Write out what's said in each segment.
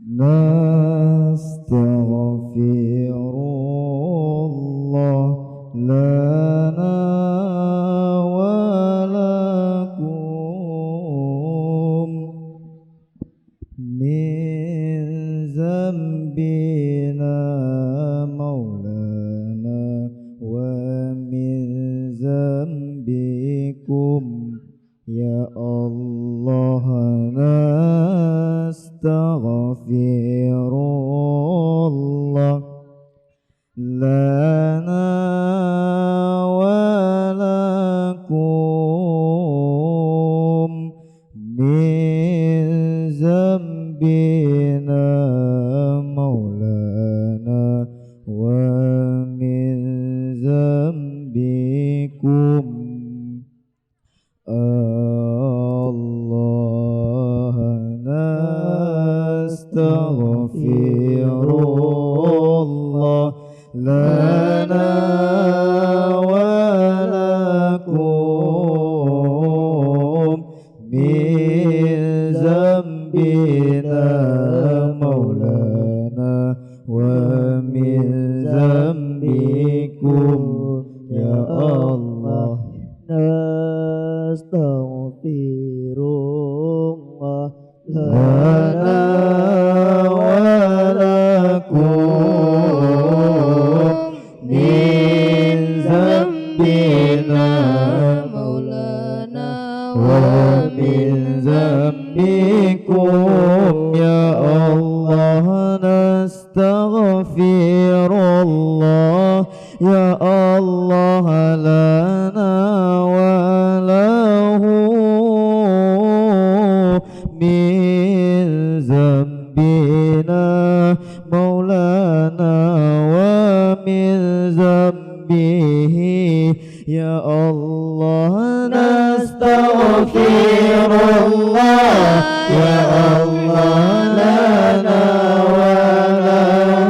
نستغفر الله لنا ولكم من ذنبنا مولانا ومن ذنبكم يا الله. نستغفر الله لنا ولكم من ذنبنا مولانا ومن ذنبكم الله. نستغفر الله لنا ولكم من ذنبنا مولانا ومن ذنبكم يا الله. نستغفر الله لنا ولكم من ذنبنا مولانا ومن ذنبكم يا الله. نستغفر الله يا الله لنا وله من ذنبنا مولانا ومن ذنبه يا الله. نستغفر الله يا الله لنا وله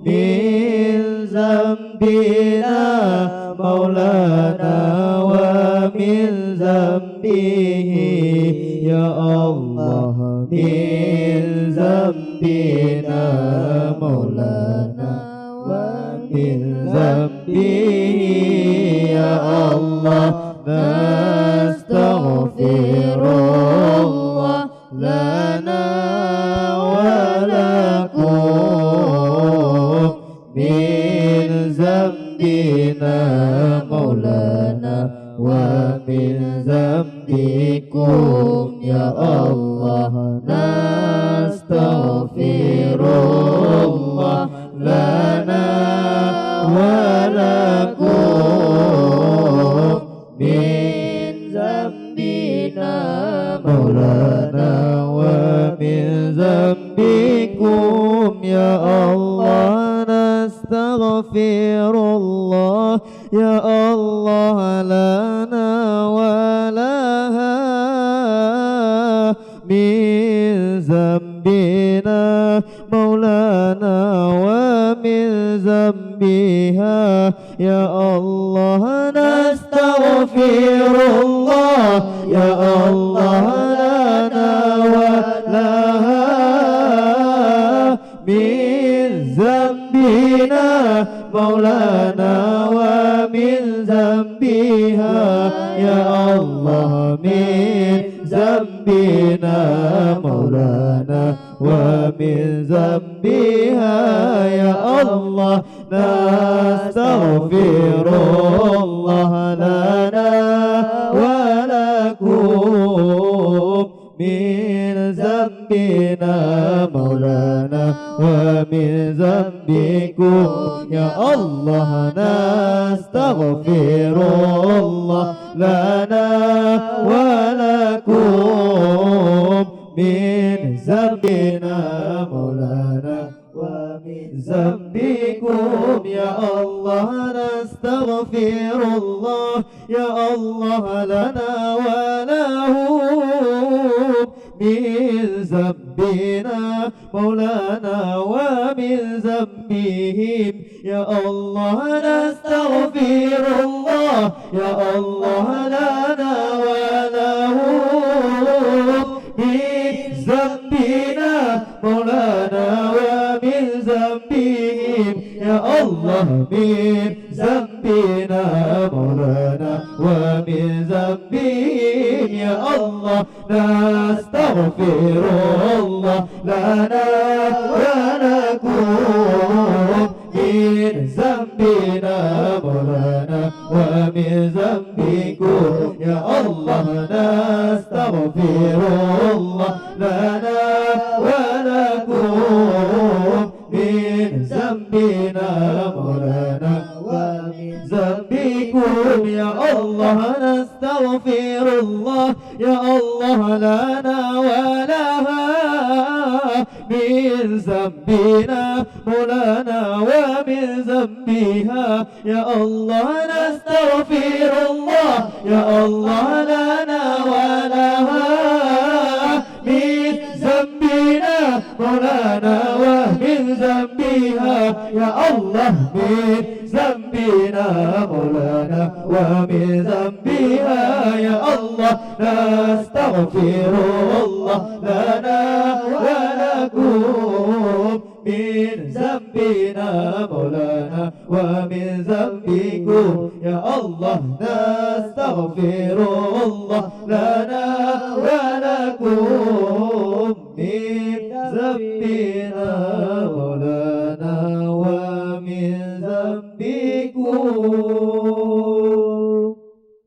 من ذنبنا مولانا ومن ذنبه يا الله. من ذنبنا مولانا ومن ذنبه يا الله. نستغفر الله لنا ولكم من ذنبنا مولانا ومن ذنبكم يا الله. نستغفر الله لنا ولكم من ذنبنا مولانا ومن ذنبكم يا الله. نستغفر الله يا الله لنا ولها من ذنبنا مولانا ومن ذنبها يا الله. نستغفر الله يا الله لنا ولها من ذنبنا مولانا ومن ذنبها يا الله. من ذنبنا مولانا ومن ذنبها يا الله. نستغفر الله لنا ولكم من ذنبنا مولانا ومن ذنبكم يا الله. نستغفر الله لنا ولكم من ذنبنا مولانا ومن ذنبكم يا الله. نستغفر الله يا الله لنا ولهم من ذنبنا مولانا ومن ذنبهم يا الله. نستغفر الله يا الله لنا ولهم من ذنبنا نستغفر الله لنا ولكم من ذنبنا مولانا ومن ذنبكم يا الله نستغفر الله لنا ولكم من ذنبنا مولانا ومن ذنبكم يا الله نستغفر الله يا الله لنا ولها من ذنبنا مولانا ومن ذنبها يا الله نستغفر الله يا الله لنا ولها من ذنبنا مولانا ومن ذنبها يا الله من ذنبنا مولانا ومن ذنبها يا الله نستغفر الله لنا ولكم من ذنبنا مولانا ومن ذنبكم يا الله نستغفر الله لنا ولكم